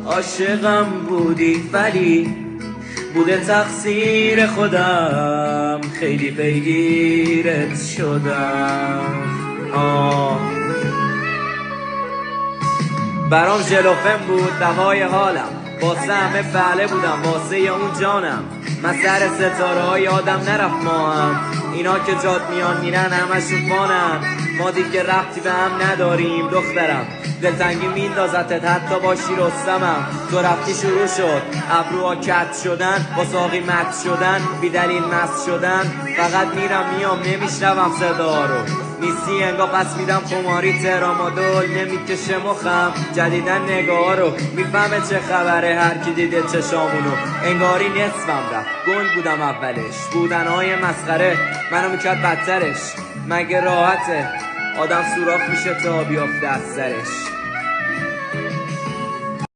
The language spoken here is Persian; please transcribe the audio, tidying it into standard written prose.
عاشقم بودی ولی بوده تقصیر خودم، خیلی پیگیرت شدم. برام ژلوفن بود دوای حالم، واسه همه بله بودم واسه اون جانم. من سر ستاره های آدم نرفت ماهم، اینا که جات میان میرن همشون فانن. ما دیگه ربطی به هم نداریم دخترم، دلتنگی میندازتت حتی باشی رستمم. تو رفتی شروع شد ابروها کت شدن، با ساقی مت شدن، بی دلیل مست شدن. فقط میرم میام نمیشنوم صدا رو، نیستی انگار پس میدم خماری ترامادول. نمیکشه مخم جدیدن نگاه رو، میفهمه چه خبره هر کی دیده چشامونو. انگاری نصفم رفت گنگ بودم اولش، بودنهای مسخره منو میکرد بدترش. مگه راحته آدم سوراخ میشه تا بیافته از سرش.